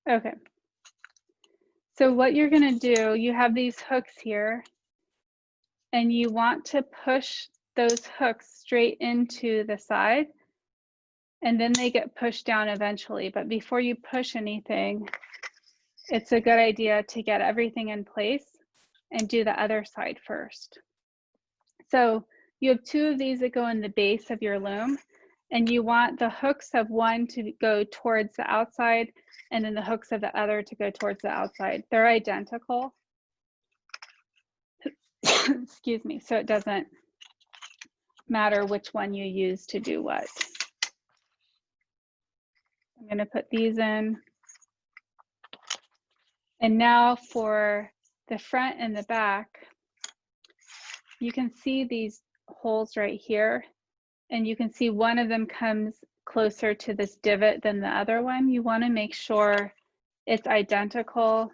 Okay. So what you're going to do, you have these hooks here, and you want to push those hooks straight into the side, and then they get pushed down eventually. But before you push anything, it's a good idea to get everything in place and do the other side first. So you have two of these that go in the base of your loom, and you want the hooks of one to go towards the outside and then the hooks of the other to go towards the outside. They're identical. Excuse me, so it doesn't matter which one you use to do what. I'm going to put these in. And now for the front and the back, you can see these holes right here, and you can see one of them comes closer to this divot than the other one. You want to make sure it's identical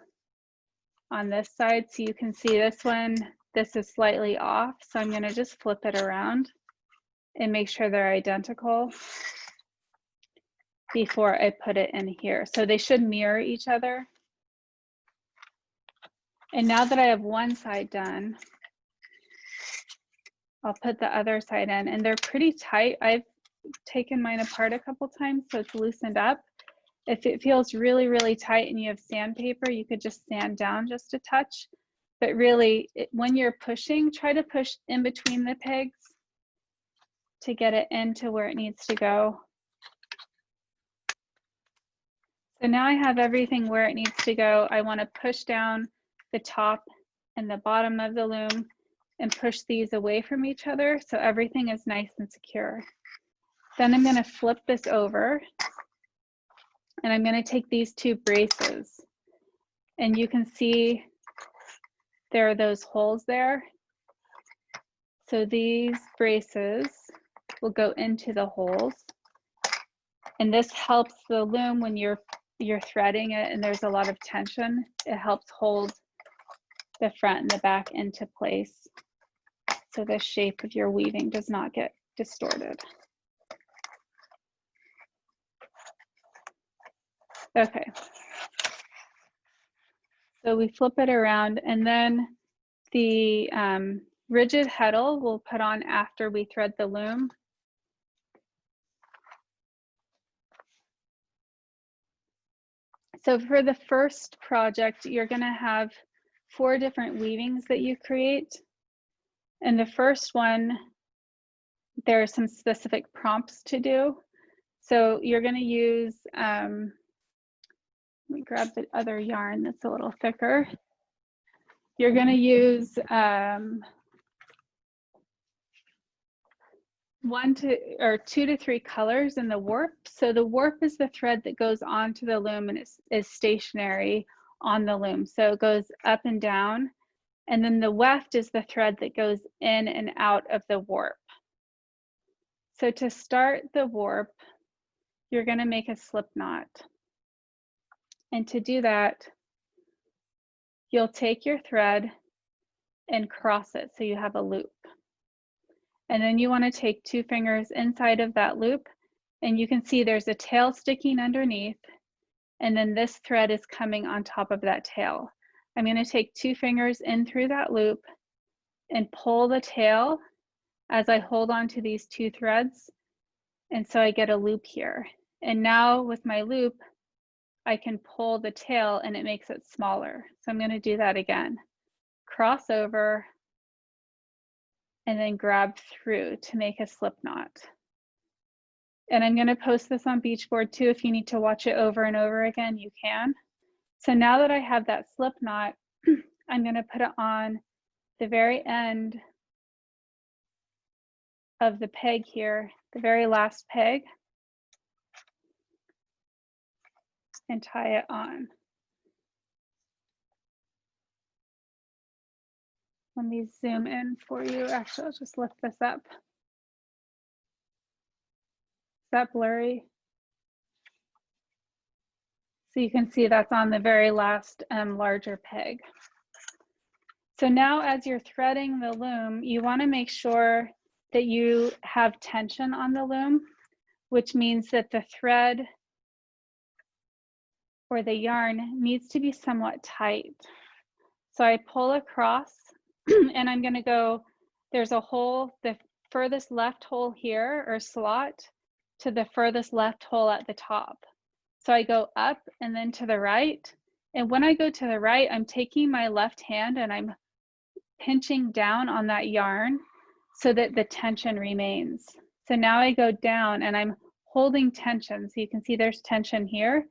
on this side. So you can see this one, this is slightly off. So I'm going to just flip it around and make sure they're identical before I put it in here. So they should mirror each other. And now that I have one side done, I'll put the other side in, and they're pretty tight. I've taken mine apart a couple times, so it's loosened up. If it feels really, really tight and you have sandpaper, you could just sand down just a touch. But really, when you're pushing, try to push in between the pegs to get it into where it needs to go. So now I have everything where it needs to go. I want to push down the top and the bottom of the loom and push these away from each other so everything is nice and secure. Then I'm going to flip this over, and I'm going to take these two braces, and you can see there are those holes there. So these braces will go into the holes, and this helps the loom when you're threading it and there's a lot of tension. It helps hold the front and the back into place so the shape of your weaving does not get distorted. Okay, so we flip it around, and then the rigid heddle we'll put on after we thread the loom. So for the first project, you're going to have 4 different weavings that you create. And the first one, there are some specific prompts to do. So you're going to use, let me grab the other yarn that's a little thicker. You're going to use 2 to 3 colors in the warp. So the warp is the thread that goes onto the loom and is stationary on the loom. So it goes up and down. And then the weft is the thread that goes in and out of the warp. So to start the warp, you're going to make a slip knot. And to do that, you'll take your thread and cross it so you have a loop. And then you want to take 2 fingers inside of that loop, and you can see there's a tail sticking underneath, and then this thread is coming on top of that tail. I'm going to take 2 fingers in through that loop and pull the tail as I hold on to these 2 threads, and so I get a loop here. And now with my loop, I can pull the tail and it makes it smaller. So I'm going to do that again. Cross over and then grab through to make a slip knot. And I'm going to post this on Beachboard too. If you need to watch it over and over again, you can. So now that I have that slip knot, I'm going to put it on the very end of the peg here, the very last peg, and tie it on. Let me zoom in for you. Actually, I'll just lift this up. Is that blurry? So you can see that's on the very last larger peg. So now as you're threading the loom, you want to make sure that you have tension on the loom, which means that the thread or the yarn needs to be somewhat tight. So I pull across and I'm going to go, there's a hole, the furthest left hole here or slot to the furthest left hole at the top. So I go up and then to the right. And when I go to the right, I'm taking my left hand and I'm pinching down on that yarn so that the tension remains. So now I go down and I'm holding tension. So you can see there's tension here.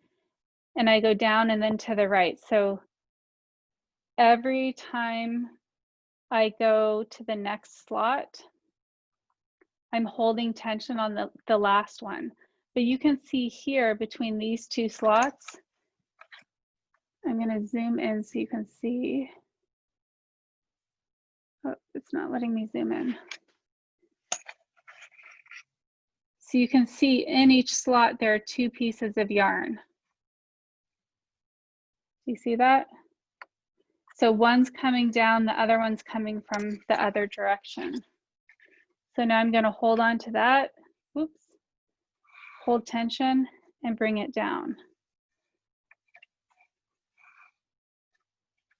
And I go down and then to the right. So every time I go to the next slot, I'm holding tension on the last one. But you can see here between these two slots, I'm going to zoom in so you can see. Oh, it's not letting me zoom in. So you can see in each slot there are two pieces of yarn. Do you see that? So one's coming down, the other one's coming from the other direction. So now I'm going to hold on to that. Oops. Hold tension and bring it down.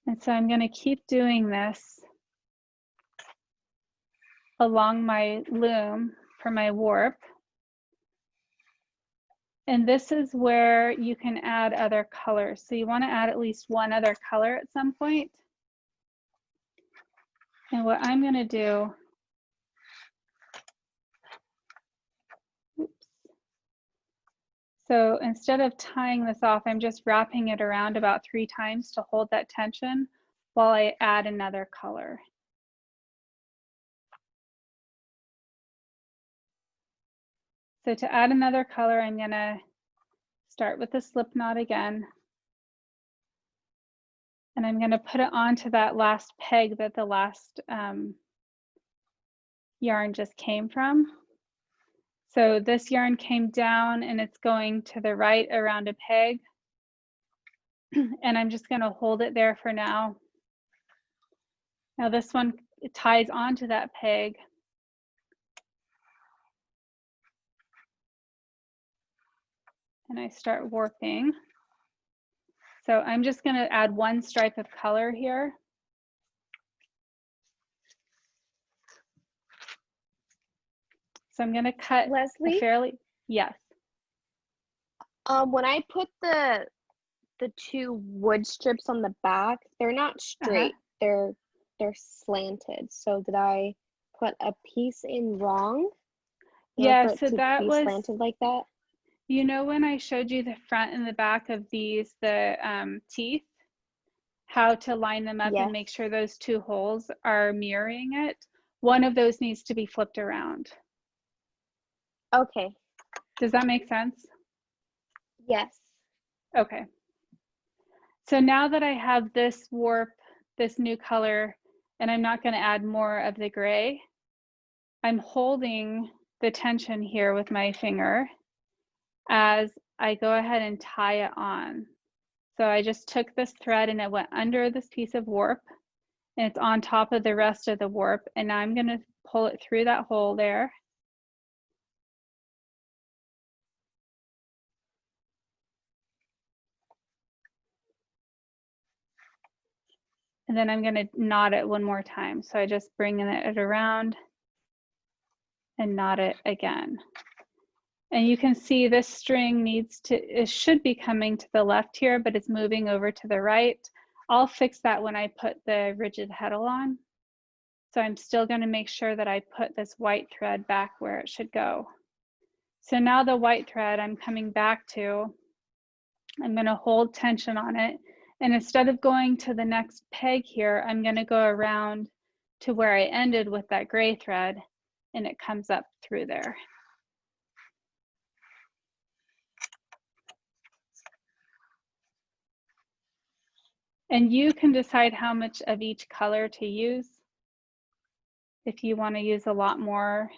And so I'm going to keep doing this along my loom for my warp. And this is where you can add other colors. So you want to add at least one other color at some point. And what I'm going to do, oops. So instead of tying this off, I'm just wrapping it around about 3 times to hold that tension while I add another color. So to add another color, I'm going to start with the slip knot again. And I'm going to put it onto that last peg that the last yarn just came from. So this yarn came down and it's going to the right around a peg. And I'm just going to hold it there for now. Now this one ties onto that peg. And I start warping. So I'm just going to add one stripe of color here. So I'm going to cut Leslie? a fairly, yes. When I put the 2 wood strips on the back, they're not straight. They're slanted. So did I put a piece in wrong? Yeah, for it so to that be was slanted like that? You know, when I showed you the front and the back of these, the teeth, how to line them up and make sure those 2 holes are mirroring it, one of those needs to be flipped around. Okay. Does that make sense? Yes. Okay. So now that I have this warp, this new color, and I'm not going to add more of the gray, I'm holding the tension here with my finger as I go ahead and tie it on. So I just took this thread and it went under this piece of warp and it's on top of the rest of the warp. And now I'm going to pull it through that hole there. And then I'm going to knot it one more time. So I just bring it around and knot it again. And you can see this string it should be coming to the left here, but it's moving over to the right. I'll fix that when I put the rigid heddle on. So I'm still going to make sure that I put this white thread back where it should go. So now the white thread I'm coming back to, I'm going to hold tension on it. And instead of going to the next peg here, I'm going to go around to where I ended with that gray thread and it comes up through there. And you can decide how much of each color to use. If you want to use a lot more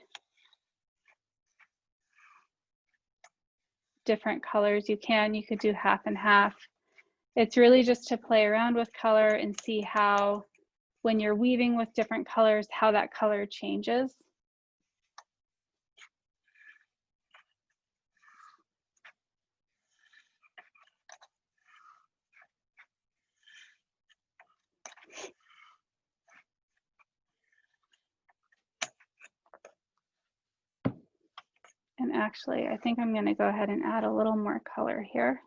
different colors, you can. You could do half and half. It's really just to play around with color and see how, when you're weaving with different colors, how that color changes. actually, I think I'm going to go ahead and add a little more color here.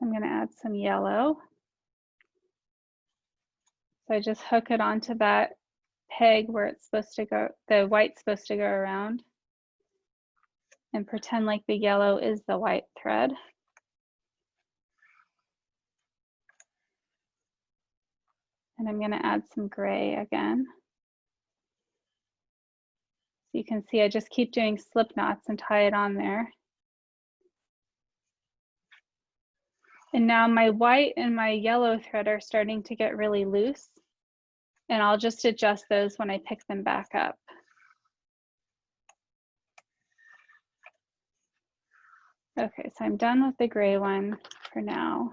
I'm going to add some yellow. So I just hook it onto that peg where it's supposed to go, the white's supposed to go around, and pretend like the yellow is the white thread. And I'm going to add some gray again. So you can see I just keep doing slip knots and tie it on there. And now my white and my yellow thread are starting to get really loose, and I'll just adjust those when I pick them back up. Okay, so I'm done with the gray one for now.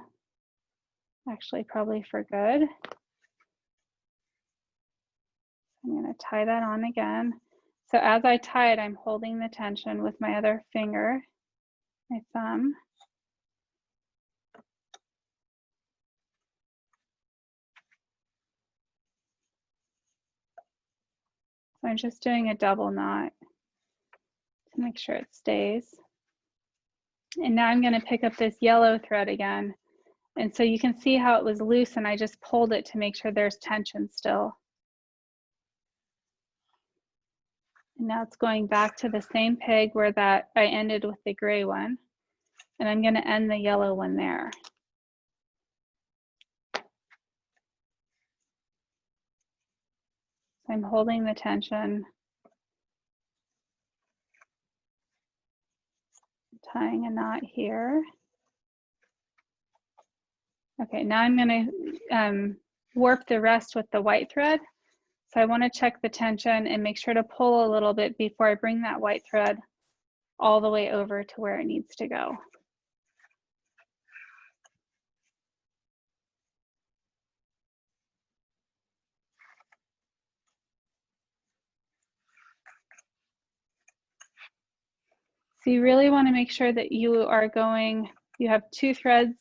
Actually, probably for good. I'm going to tie that on again. So as I tie it, I'm holding the tension with my other finger, my thumb. So I'm just doing a double knot to make sure it stays. And now I'm going to pick up this yellow thread again. And so you can see how it was loose, and I just pulled it to make sure there's tension still. And now it's going back to the same peg where that I ended with the gray one. And I'm going to end the yellow one there. So I'm holding the tension, tying a knot here. Okay, now I'm going to warp the rest with the white thread. So I want to check the tension and make sure to pull a little bit before I bring that white thread all the way over to where it needs to go. So you really want to make sure that you have 2 threads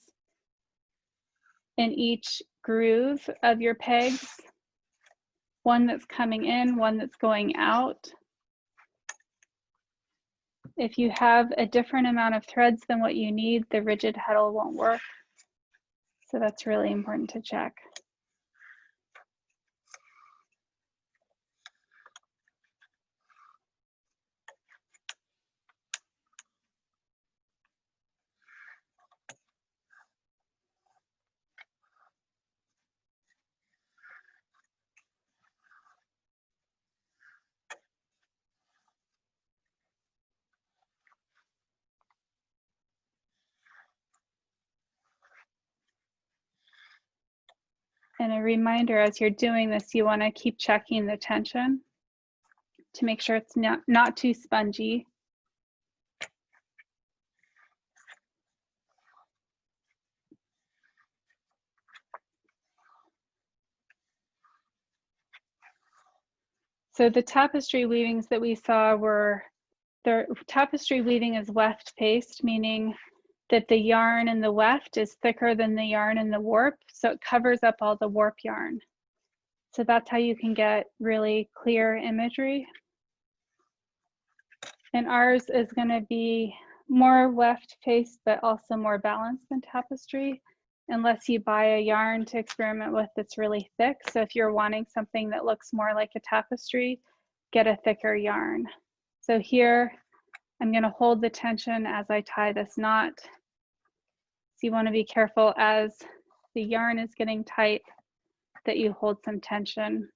in each groove of your pegs, one that's coming in, one that's going out. If you have a different amount of threads than what you need, the rigid heddle won't work. So that's really important to check. And a reminder, as you're doing this, you want to keep checking the tension to make sure it's not too spongy. So the tapestry weavings that we saw were, the tapestry weaving is weft paste, meaning that the yarn in the weft is thicker than the yarn in the warp, so it covers up all the warp yarn. So that's how you can get really clear imagery. And ours is going to be more weft paste, but also more balanced than tapestry, unless you buy a yarn to experiment with that's really thick. So if you're wanting something that looks more like a tapestry, get a thicker yarn. So here, I'm going to hold the tension as I tie this knot. So you want to be careful as the yarn is getting tight that you hold some tension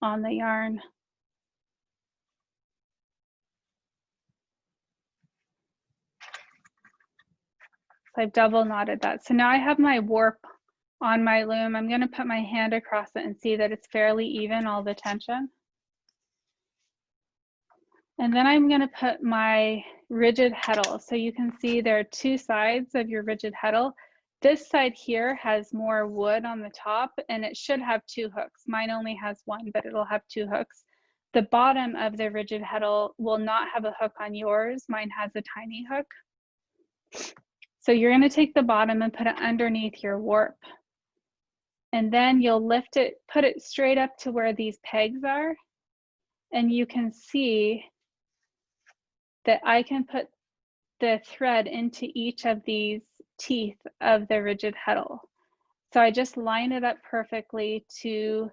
on the yarn. So I've double knotted that. So now I have my warp on my loom. I'm going to put my hand across it and see that it's fairly even, all the tension. And then I'm going to put my rigid heddle. So you can see there are 2 sides of your rigid heddle. This side here has more wood on the top, and it should have 2 hooks. Mine only has 1, but it'll have 2 hooks. The bottom of the rigid heddle will not have a hook on yours. Mine has a tiny hook. So you're going to take the bottom and put it underneath your warp. And then you'll lift it, put it straight up to where these pegs are. and you can see that I can put the thread into each of these teeth of the rigid heddle. So I just line it up perfectly to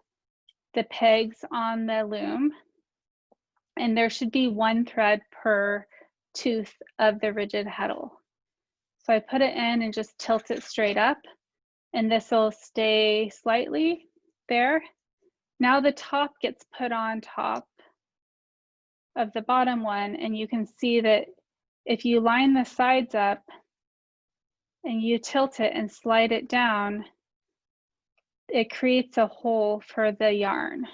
the pegs on the loom, and there should be one thread per tooth of the rigid heddle. So I put it in and just tilt it straight up, and this will stay slightly there. Now the top gets put on top of the bottom one, and you can see that if you line the sides up and you tilt it and slide it down, it creates a hole for the yarn.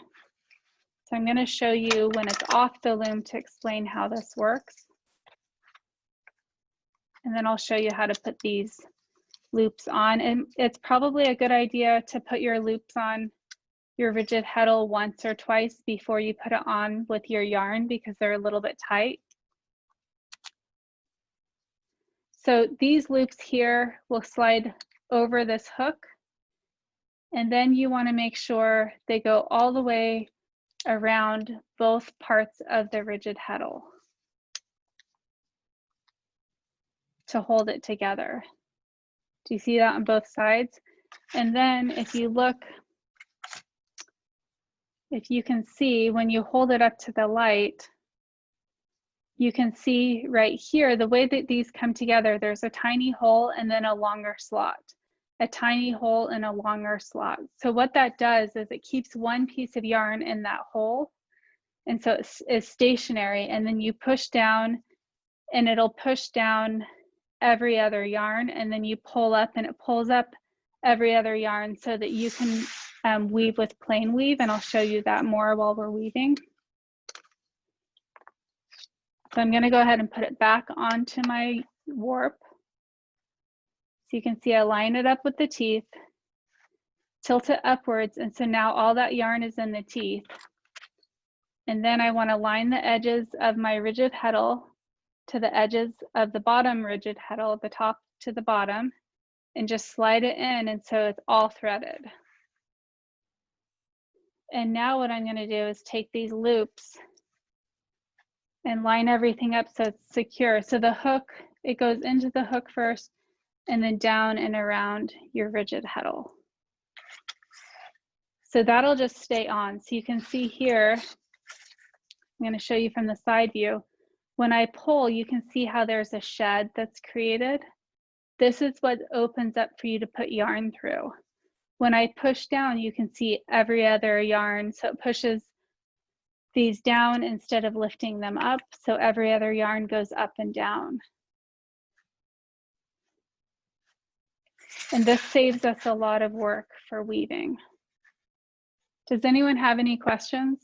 So I'm going to show you when it's off the loom to explain how this works. And then I'll show you how to put these loops on. And it's probably a good idea to put your loops on your rigid heddle once or twice before you put it on with your yarn, because they're a little bit tight. So these loops here will slide over this hook, and then you want to make sure they go all the way around both parts of the rigid heddle to hold it together. Do you see that on both sides? And then if you look, if you can see, when you hold it up to the light, you can see right here, the way that these come together, there's a tiny hole and then a longer slot, a tiny hole and a longer slot. So what that does is it keeps one piece of yarn in that hole, and so it's stationary, and then you push down and it'll push down every other yarn, and then you pull up and it pulls up every other yarn so that you can weave with plain weave, and I'll show you that more while we're weaving. So I'm going to go ahead and put it back onto my warp. So you can see I line it up with the teeth, tilt it upwards, and so now all that yarn is in the teeth. And then I want to line the edges of my rigid heddle to the edges of the bottom rigid heddle, the top to the bottom, and just slide it in, and so it's all threaded. And now what I'm going to do is take these loops and line everything up so it's secure. So the hook, it goes into the hook first, and then down and around your rigid heddle. So that'll just stay on. So you can see here, I'm going to show you from the side view. When I pull, you can see how there's a shed that's created. This is what opens up for you to put yarn through. When I push down, you can see every other yarn. So it pushes these down instead of lifting them up. So every other yarn goes up and down. And this saves us a lot of work for weaving. Does anyone have any questions?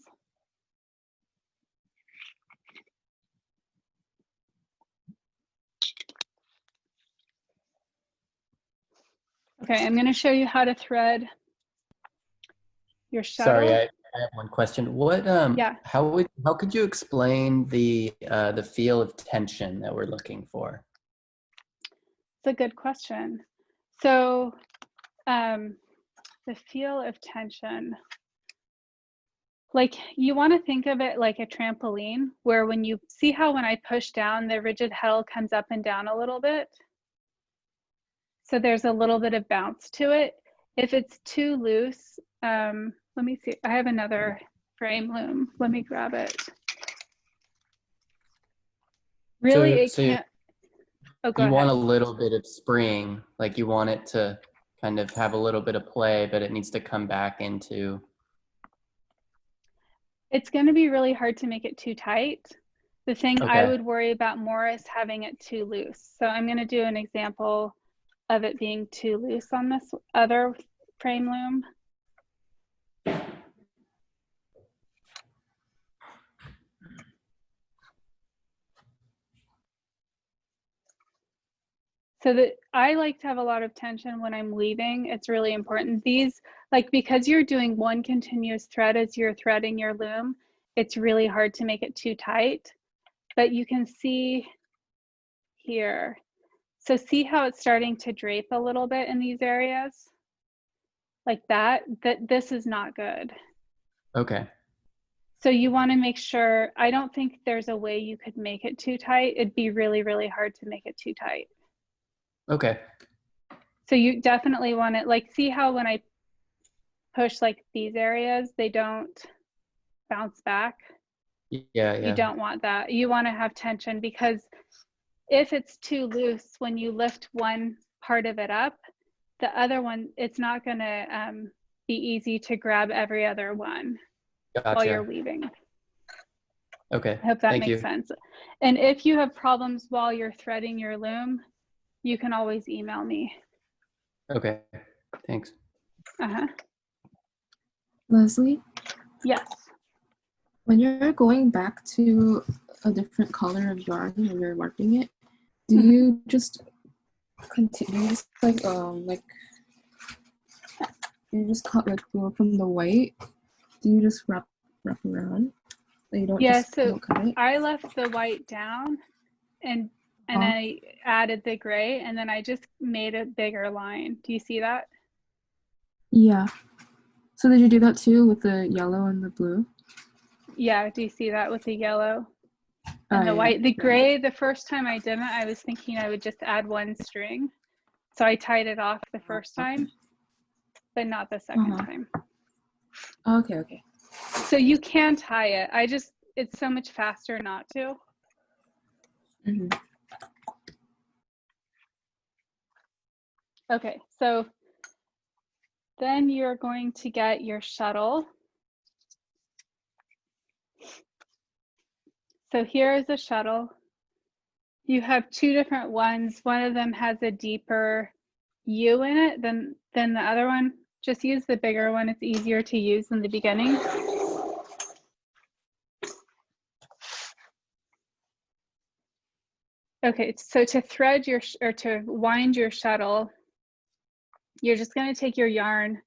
Okay, I'm going to show you how to thread your shuttle. Sorry, I have one question. What Yeah. how could you explain the feel of tension that we're looking for? It's a good question. So the feel of tension, like you want to think of it like a trampoline, where when you see how when I push down, the rigid heddle comes up and down a little bit. So there's a little bit of bounce to it. If it's too loose, let me see, I have another frame loom. Let me grab it. Really, So it can't. Oh, go you ahead. want a little bit of spring, like you want it to kind of have a little bit of play, but it needs to come back into. It's going to be really hard to make it too tight. The thing Okay. I would worry about more is having it too loose. So I'm going to do an example of it being too loose on this other frame loom. So that I like to have a lot of tension when I'm weaving. It's really important. These, like, because you're doing one continuous thread as you're threading your loom, it's really hard to make it too tight. But you can see here. So see how it's starting to drape a little bit in these areas? Like that this is not good. Okay. So you want to make sure, I don't think there's a way you could make it too tight. It'd be really, really hard to make it too tight. Okay. So you definitely want to, like, see how when I push like these areas, they don't bounce back. Yeah, You yeah. don't want that. You want to have tension, because if it's too loose, when you lift one part of it up, the other one, it's not going to be easy to grab every other one while you're Gotcha. weaving. Okay. I hope that Thank makes you. sense. And if you have problems while you're threading your loom, you can always email me. Okay. Thanks. Uh-huh. Leslie, Yes. when you're going back to a different color of yarn when you're warping it, do Mhm. you just continue just like you just cut like go from the white? Do you just wrap around? Like you don't Yeah, just so don't cut it? I left the white down and I added the gray, and then I just made a bigger line. Do you see that? Yeah. So did you do that too with the yellow and the blue? Yeah, do you see that with the yellow and the Yeah, white? The yeah. gray, the first time I did it, I was thinking I would just add one string. So I tied it off the first time, but not the second time. Okay, okay. So you can tie it. It's so much faster not to. Mm-hmm. Okay, so then you're going to get your shuttle. So here is a shuttle. You have two different ones. One of them has a deeper U in it than the other one. Just use the bigger one. It's easier to use in the beginning. Okay, so to thread or to wind your shuttle, you're just going to take your yarn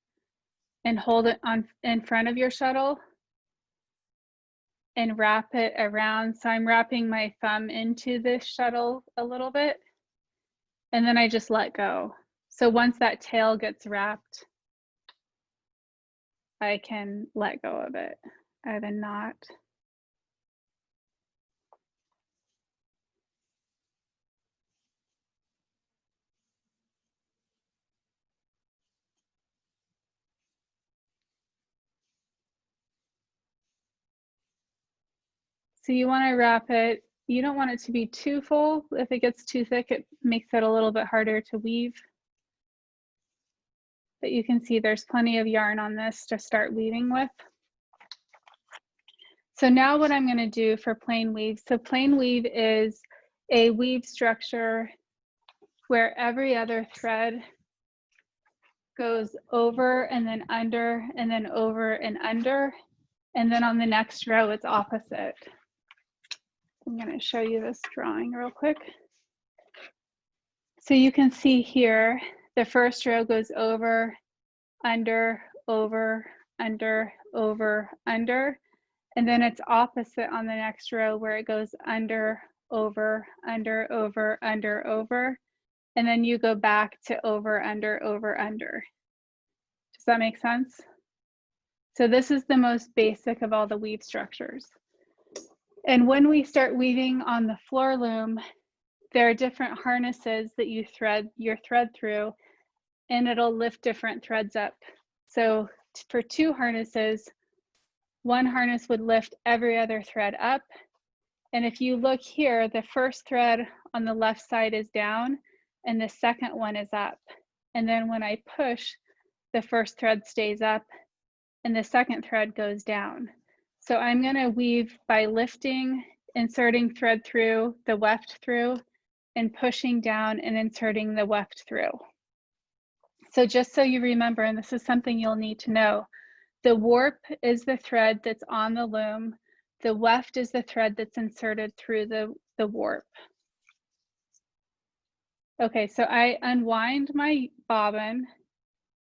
and hold it in front of your shuttle and wrap it around. So I'm wrapping my thumb into this shuttle a little bit, and then I just let go. So once that tail gets wrapped, I can let go of it. I have a knot. So you want to wrap it. You don't want it to be too full. If it gets too thick, it makes it a little bit harder to weave. But you can see there's plenty of yarn on this to start weaving with. So now what I'm going to do for plain weave. So plain weave is a weave structure where every other thread goes over and then under and then over and under. And then on the next row, it's opposite. I'm going to show you this drawing real quick. So you can see here, the first row goes over, under, over, under, over, under. And then it's opposite on the next row where it goes under, over, under, over, under, over. And then you go back to over, under, over, under. Does that make sense? So this is the most basic of all the weave structures. And when we start weaving on the floor loom, there are different harnesses that you thread your thread through, and it'll lift different threads up. So for two harnesses, one harness would lift every other thread up. And if you look here, the first thread on the left side is down and the second one is up. And then when I push, the first thread stays up and the second thread goes down. So I'm going to weave by lifting, inserting thread through, the weft through, and pushing down and inserting the weft through. So just so you remember, and this is something you'll need to know, the warp is the thread that's on the loom. The weft is the thread that's inserted through the warp. Okay, so I unwind my bobbin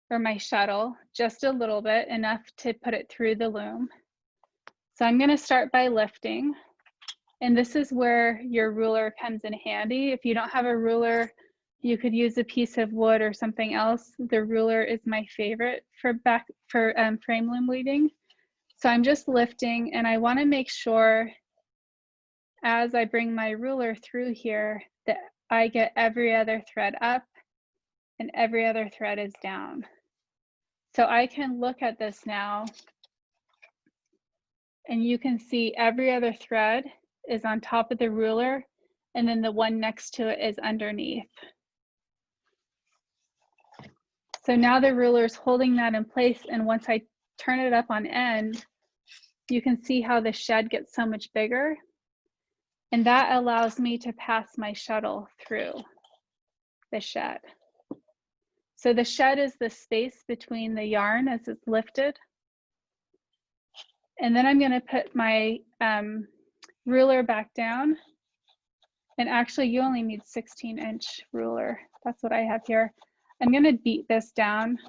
or my shuttle just a little bit, enough to put it through the loom. So I'm going to start by lifting. And this is where your ruler comes in handy. If you don't have a ruler, you could use a piece of wood or something else. The ruler is my favorite for frame loom weaving. So I'm just lifting, and I want to make sure as I bring my ruler through here that I get every other thread up and every other thread is down. So I can look at this now, and you can see every other thread is on top of the ruler, and then the one next to it is underneath. So now the ruler is holding that in place, and once I turn it up on end, you can see how the shed gets so much bigger, and that allows me to pass my shuttle through the shed. So the shed is the space between the yarn as it's lifted. And then I'm going to put my ruler back down. And actually, you only need 16-inch ruler. That's what I have here. I'm going to beat this down.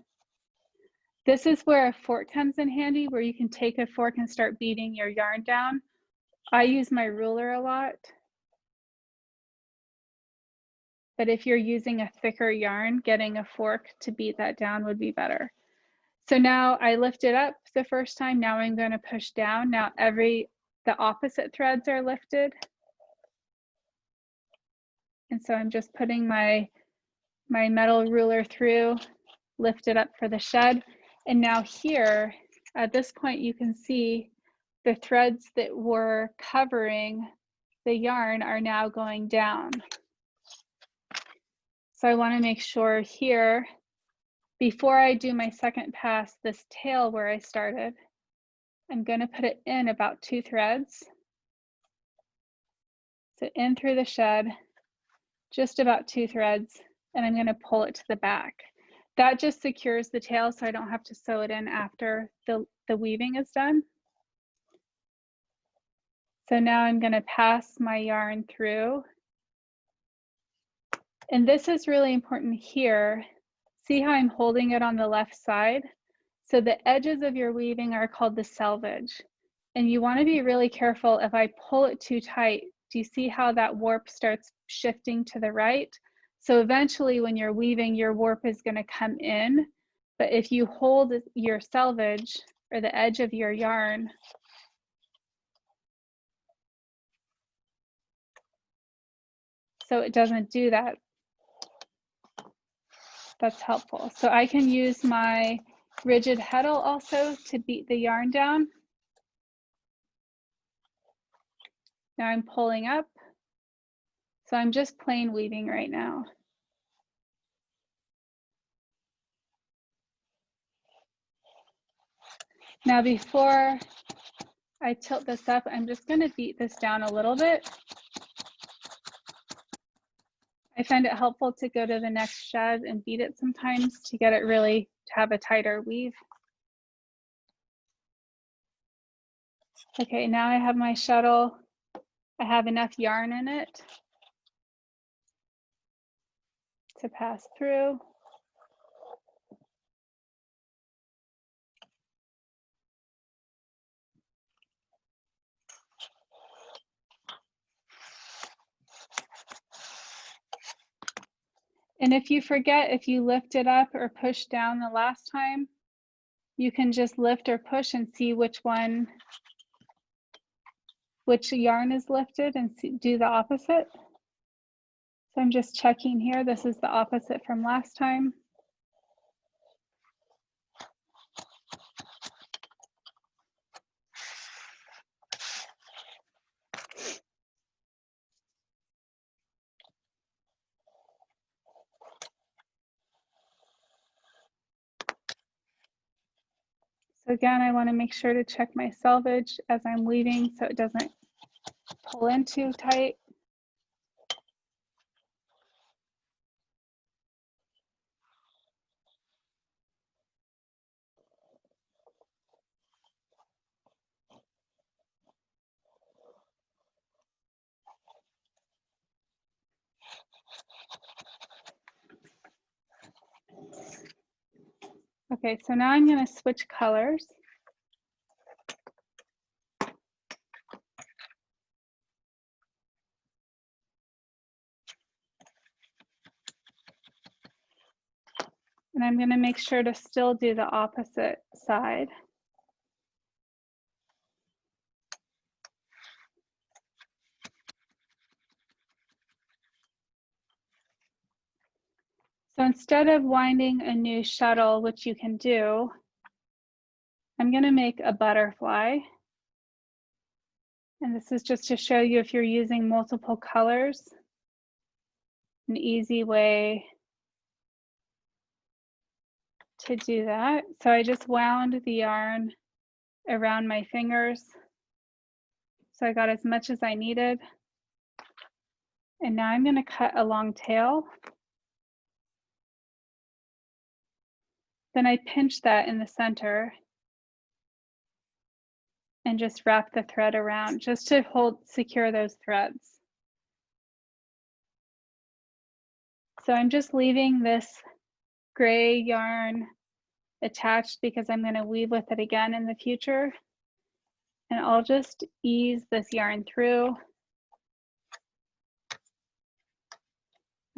This is where a fork comes in handy, where you can take a fork and start beating your yarn down. I use my ruler a lot. But if you're using a thicker yarn, getting a fork to beat that down would be better. So now I lift it up the first time. Now I'm going to push down. Now the opposite threads are lifted. And so I'm just putting my metal ruler through, lift it up for the shed. And now here, at this point, you can see the threads that were covering the yarn are now going down. So I want to make sure here, before I do my second pass, this tail where I started, I'm going to put it in about 2 threads. So in through the shed, just about 2 threads, and I'm going to pull it to the back. That just secures the tail so I don't have to sew it in after the weaving is done. So now I'm going to pass my yarn through. And this is really important here. See how I'm holding it on the left side? So the edges of your weaving are called the selvage. And you want to be really careful. If I pull it too tight, do you see how that warp starts shifting to the right? So eventually when you're weaving, your warp is going to come in. But if you hold your selvage or the edge of your yarn, so it doesn't do that, that's helpful. So I can use my rigid heddle also to beat the yarn down. Now I'm pulling up. So I'm just plain weaving right now. Now before I tilt this up, I'm just going to beat this down a little bit. I find it helpful to go to the next shed and beat it sometimes to get it really to have a tighter weave. Okay, now I have my shuttle. I have enough yarn in it to pass through. And if you forget, if you lift it up or push down the last time, you can just lift or push and see which yarn is lifted and do the opposite. So I'm just checking here. This is the opposite from last time. So again, I want to make sure to check my selvage as I'm weaving so it doesn't pull in too tight. Okay, so now I'm going to switch colors. And I'm going to make sure to still do the opposite side. instead of winding a new shuttle, which you can do, I'm going to make a butterfly. And this is just to show you, if you're using multiple colors, an easy way to do that. So I just wound the yarn around my fingers. So I got as much as I needed. And now I'm going to cut a long tail. Then I pinch that in the center and just wrap the thread around just to secure those threads. So I'm just leaving this gray yarn attached because I'm going to weave with it again in the future. And I'll just ease this yarn through.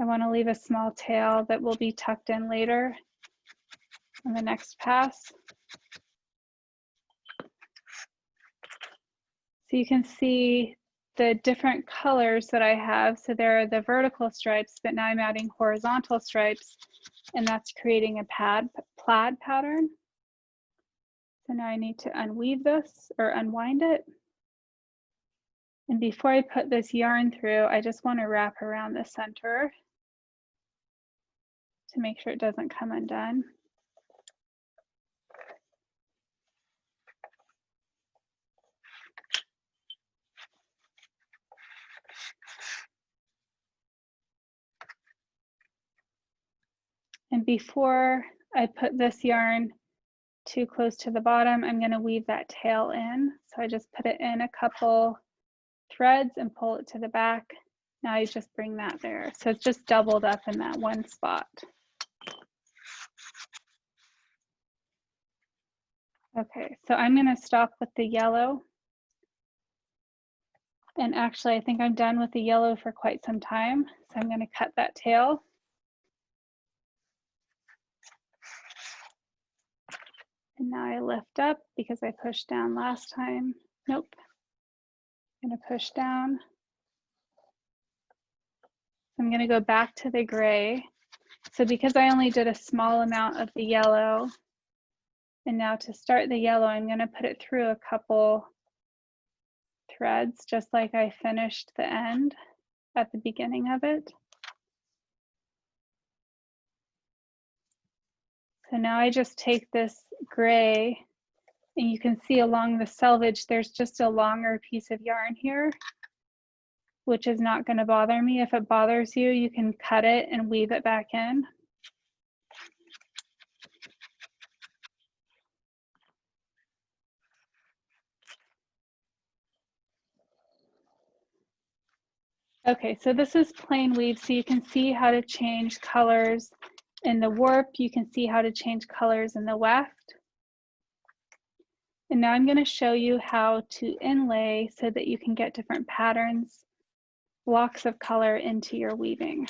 I want to leave a small tail that will be tucked in later on the next pass. So you can see the different colors that I have. So there are the vertical stripes, but now I'm adding horizontal stripes, and that's creating a plaid pattern. So now I need to unweave this or unwind it. And before I put this yarn through, I just want to wrap around the center to make sure it doesn't come undone. And before I put this yarn too close to the bottom, I'm going to weave that tail in. So I just put it in a couple threads and pull it to the back. Now I just bring that there. So it's just doubled up in that one spot. Okay, so I'm going to stop with the yellow. And actually, I think I'm done with the yellow for quite some time. So I'm going to cut that tail. And now I lift up because I pushed down last time. Nope. I'm going to push down. I'm going to go back to the gray. So because I only did a small amount of the yellow, and now to start the yellow, I'm going to put it through a couple threads, just like I finished the end at the beginning of it. So now I just take this gray, and you can see along the selvage, there's just a longer piece of yarn here, which is not going to bother me. If it bothers you, you can cut it and weave it back in. Okay, so this is plain weave, so you can see how to change colors in the warp. You can see how to change colors in the weft. And now I'm going to show you how to inlay so that you can get different patterns, blocks of color into your weaving.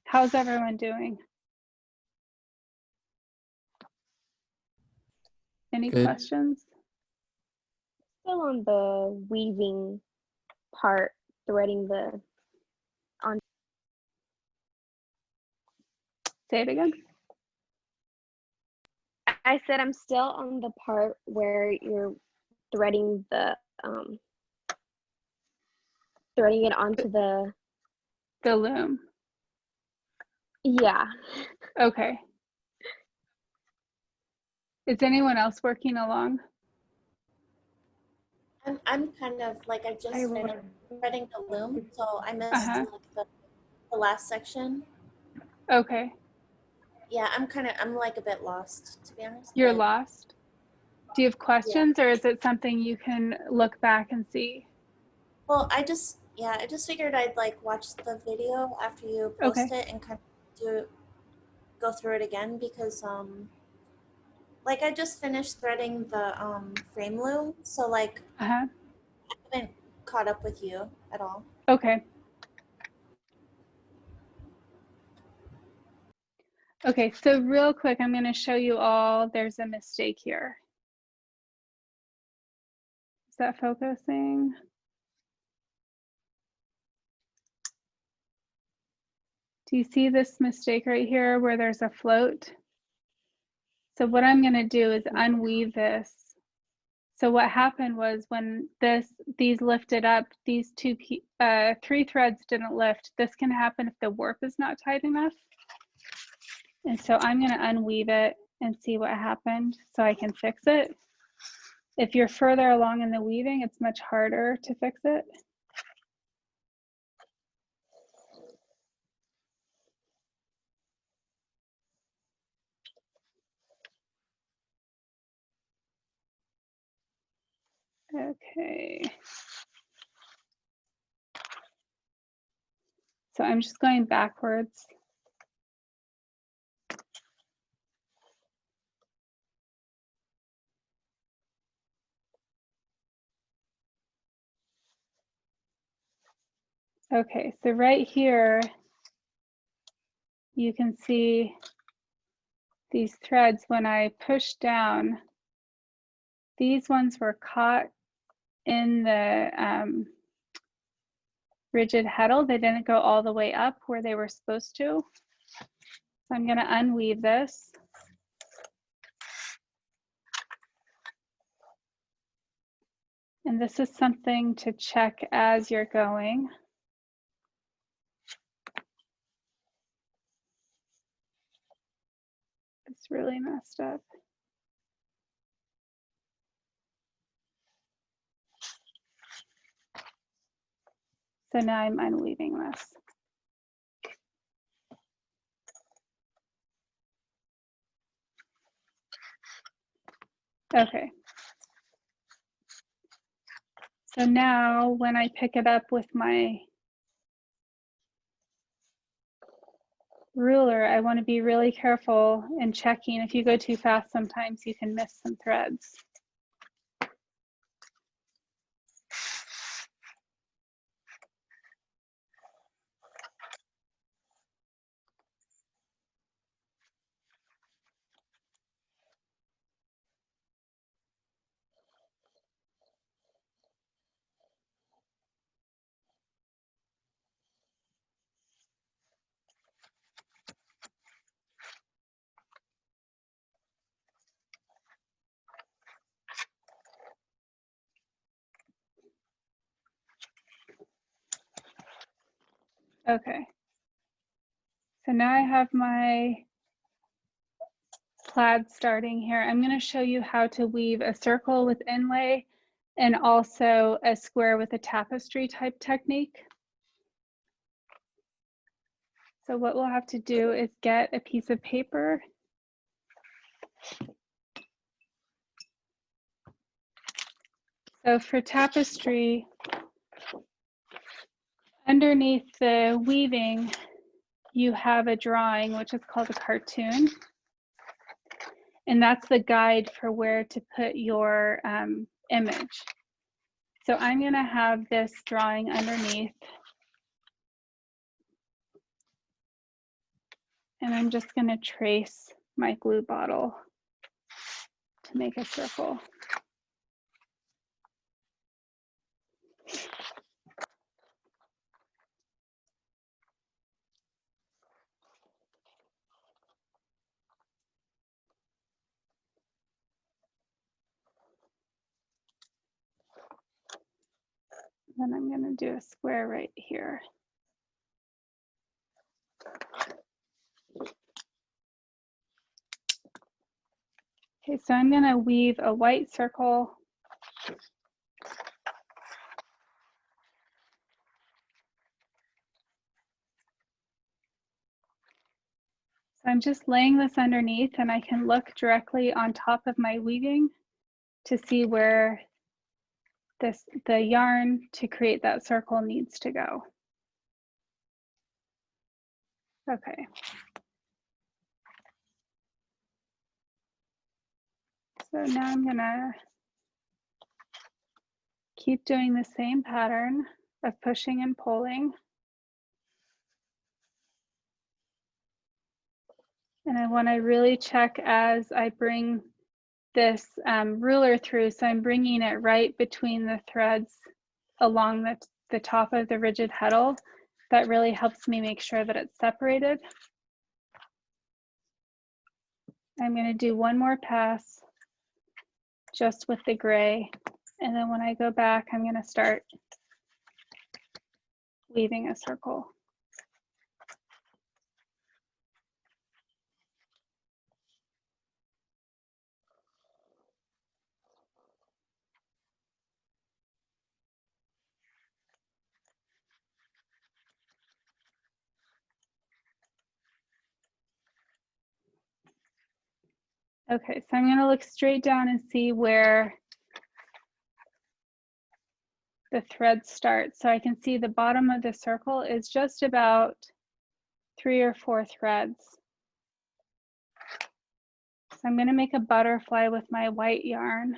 How's everyone doing? Any Good. questions? Still on the weaving part, threading the on. Say it again. I said I'm still on the part where you're threading the threading it onto the loom. Yeah. Okay. Is anyone else working along? I'm kind of like I just finished threading the loom, so I missed like the last section. Okay. Yeah, I'm like a bit lost, to be honest. You're lost? Do you have questions, or is it something you can look back and see? Well, I just figured I'd like watch the video after you post it and kind of go through it again, because like I just finished threading the frame loom, so like I haven't caught up with you at all. Okay. Okay, so real quick, I'm going to show you all. There's a mistake here. Is that focusing? Do you see this mistake right here where there's a float? So what I'm going to do is unweave this. So what happened was when these lifted up, these three threads didn't lift. This can happen if the warp is not tight enough. And so I'm going to unweave it and see what happened so I can fix it. If you're further along in the weaving, it's much harder to fix it. Okay. So I'm just going backwards. Okay, so right here, you can see these threads. When I push down, these ones were caught in the rigid heddle. They didn't go all the way up where they were supposed to. So I'm going to unweave this. And this is something to check as you're going. It's really messed up. So now I'm unweaving this. Okay. So now when I pick it up with my ruler, I want to be really careful in checking. If you go too fast, sometimes you can miss some threads. Okay. So now I have my plaid starting here. I'm going to show you how to weave a circle with inlay and also a square with a tapestry type technique. So what we'll have to do is get a piece of paper. So for tapestry, underneath the weaving, you have a drawing, which is called a cartoon. And that's the guide for where to put your image. So I'm going to have this drawing underneath. And I'm just going to trace my glue bottle to make a circle. Then I'm going to do a square right here. Okay, so I'm going to weave a white circle. So I'm just laying this underneath and I can look directly on top of my weaving to see where the yarn to create that circle needs to go. Okay. So now I'm gonna keep doing the same pattern of pushing and pulling. And I want to really check as I bring this ruler through. So I'm bringing it right between the threads along the top of the rigid heddle That really helps me make sure that it's separated. I'm going to do one more pass just with the gray. And then when I go back, I'm going to start weaving a circle. Okay, so I'm going to look straight down and see where the threads start. So I can see the bottom of the circle is just about 3 or 4 threads. So I'm going to make a butterfly with my white yarn.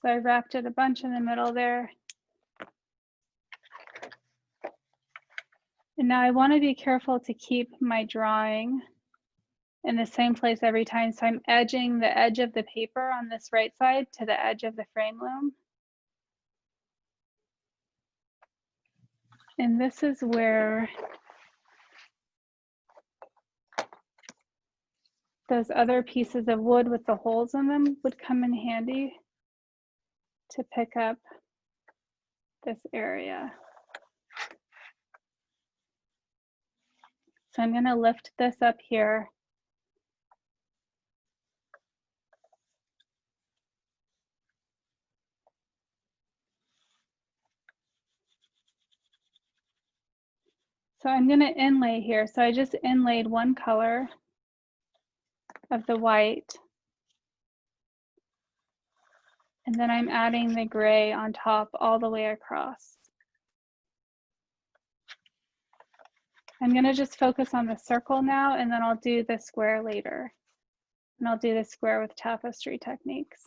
So I wrapped it a bunch in the middle there. And now I want to be careful to keep my drawing in the same place every time. So I'm edging the edge of the paper on this right side to the edge of the frame loom. And this is where those other pieces of wood with the holes in them would come in handy to pick up this area. So I'm going to lift this up here. So I'm going to inlay here. So I just inlaid one color of the white. And then I'm adding the gray on top all the way across. I'm going to just focus on the circle now, and then I'll do the square later. And I'll do the square with tapestry techniques.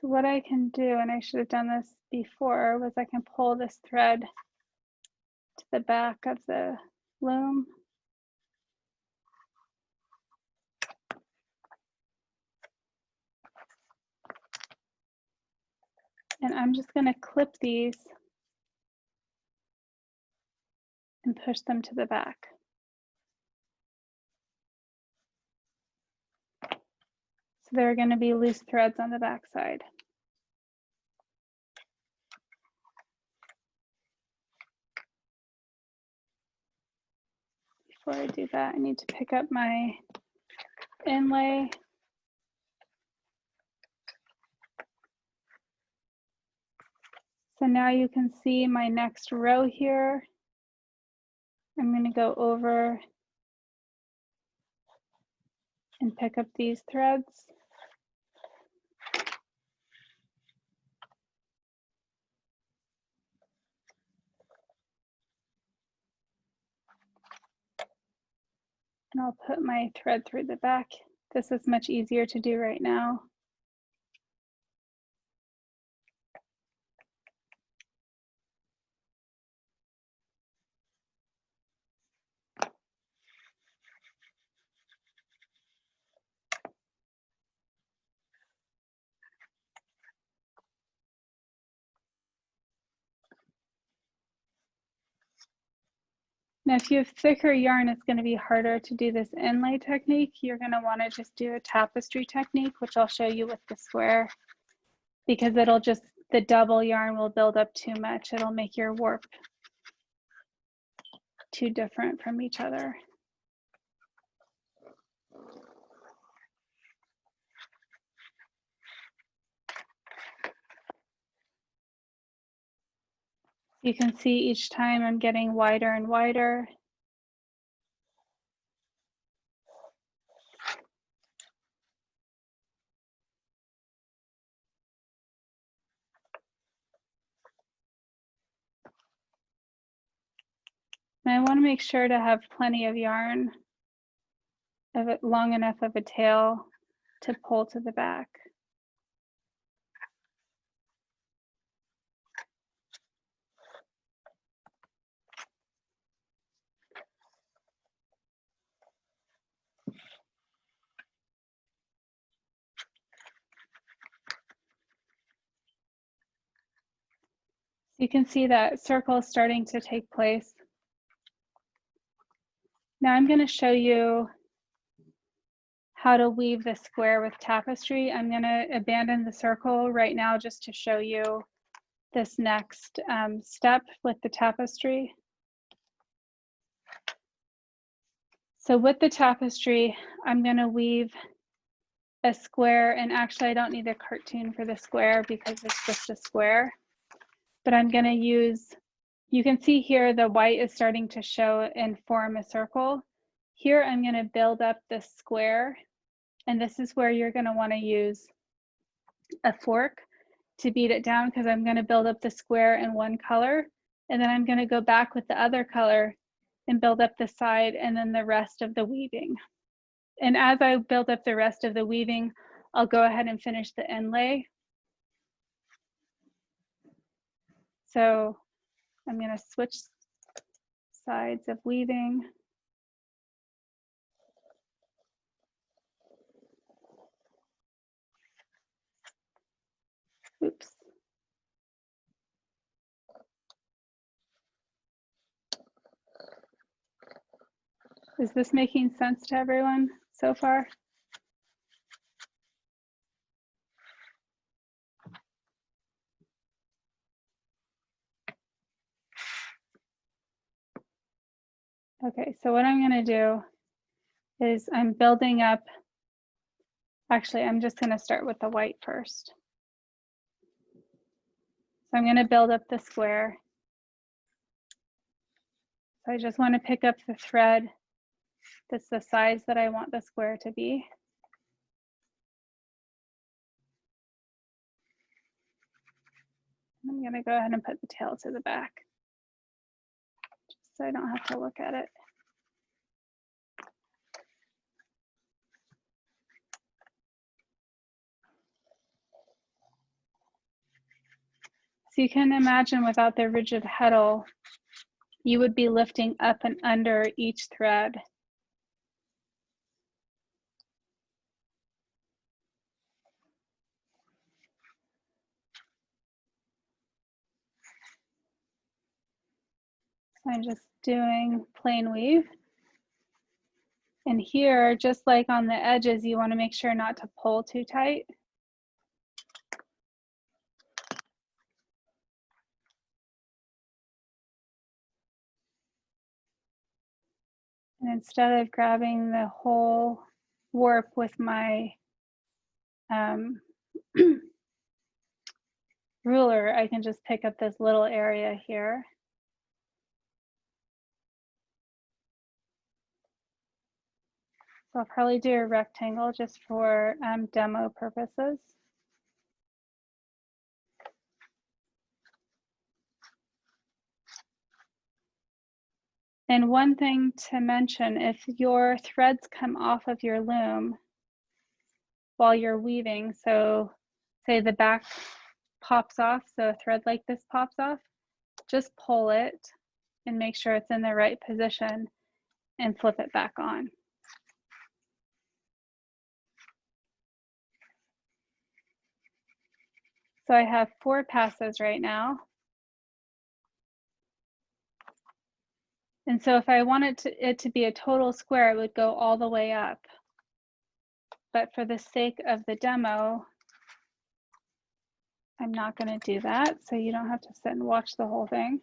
So what I can do, and I should have done this before, was I can pull this thread to the back of the loom. And I'm just going to clip these and push them to the back. So there are going to be loose threads on the back side. Before I do that, I need to pick up my inlay. So now you can see my next row here. I'm going to go over and pick up these threads. And I'll put my thread through the back. This is much easier to do right now. Now, if you have thicker yarn, it's going to be harder to do this inlay technique. You're going to want to just do a tapestry technique, which I'll show you with the square, because it'll just, the double yarn will build up too much. It'll make your warp too different from each other. You can see each time I'm getting wider and wider. And I want to make sure to have plenty of yarn, of it long enough of a tail to pull to the back. You can see that circle is starting to take place. Now I'm going to show you how to weave the square with tapestry. I'm going to abandon the circle right now just to show you this next step with the tapestry. So with the tapestry, I'm going to weave a square, and actually I don't need a cartoon for the square because it's just a square, but I'm going to use, you can see here the white is starting to show and form a circle. Here I'm going to build up this square, and this is where you're going to want to use a fork to beat it down, because I'm going to build up the square in one color, and then I'm going to go back with the other color and build up the side and then the rest of the weaving. And as I build up the rest of the weaving, I'll go ahead and finish the inlay. So I'm going to switch sides of weaving. Oops. Is this making sense to everyone so far? Okay, so what I'm going to do is I'm building up, actually I'm just going to start with the white first. So I'm going to build up the square. So I just want to pick up the thread that's the size that I want the square to be. I'm going to go ahead and put the tail to the back, just so I don't have to look at it. So you can imagine without the rigid heddle, you would be lifting up and under each thread. So I'm just doing plain weave. And here, just like on the edges, you want to make sure not to pull too tight. And instead of grabbing the whole warp with my ruler, I can just pick up this little area here. So I'll probably do a rectangle just for demo purposes. And one thing to mention, if your threads come off of your loom while you're weaving, so say the back pops off, so a thread like this pops off, just pull it and make sure it's in the right position and flip it back on. So I have 4 passes right now. And so if I wanted it to be a total square, it would go all the way up. But for the sake of the demo, I'm not going to do that, so you don't have to sit and watch the whole thing.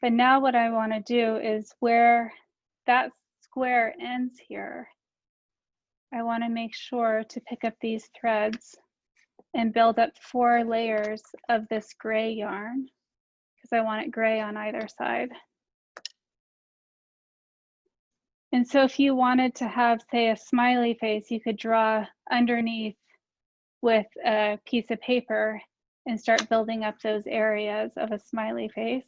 But now what I want to do is where that square ends here, I want to make sure to pick up these threads and build up 4 layers of this gray yarn, because I want it gray on either side. And so if you wanted to have, say, a smiley face, you could draw underneath with a piece of paper and start building up those areas of a smiley face.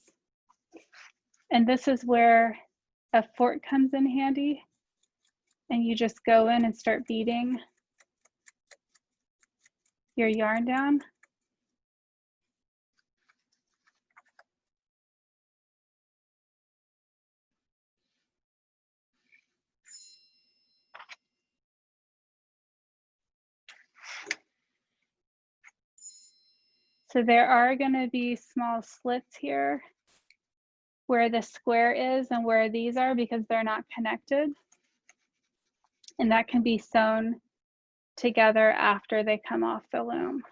And this is where a fork comes in handy. And you just go in and start beading your yarn down. So there are going to be small slits here where the square is and where these are because they're not connected. And that can be sewn together after they come off the loom.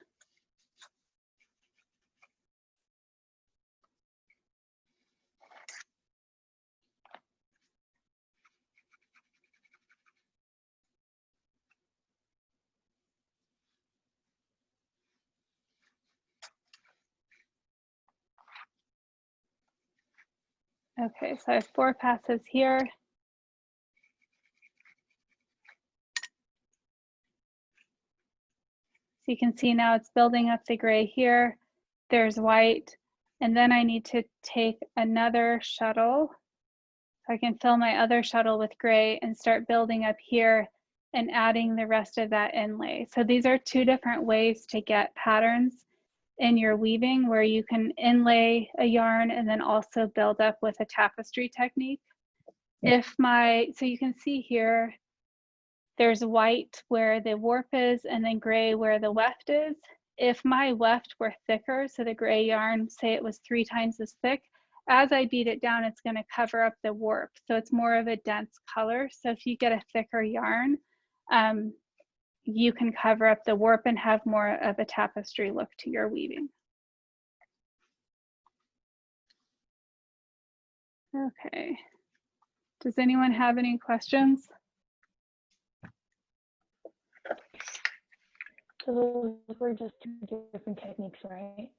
Okay, so I have 4 passes here. So you can see now it's building up the gray here. There's white. And then I need to take another shuttle. So I can fill my other shuttle with gray and start building up here and adding the rest of that inlay. So these are 2 different ways to get patterns in your weaving where you can inlay a yarn and then also build up with a tapestry technique. So you can see here, there's white where the warp is and then gray where the weft is. If my weft were thicker, so the gray yarn, say it was 3 times as thick, as I beat it down, it's going to cover up the warp. So it's more of a dense color. So if you get a thicker yarn, you can cover up the warp and have more of a tapestry look to your weaving. Okay. Does anyone have any questions? So those were just 2 different techniques, right?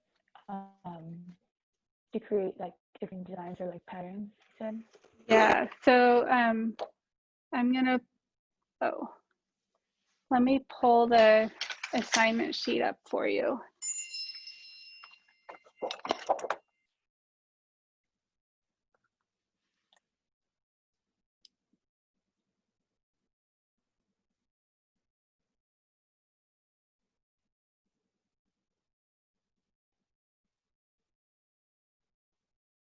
To create like different designs or like patterns, you said? Yeah, so I'm gonna, let me pull the assignment sheet up for you.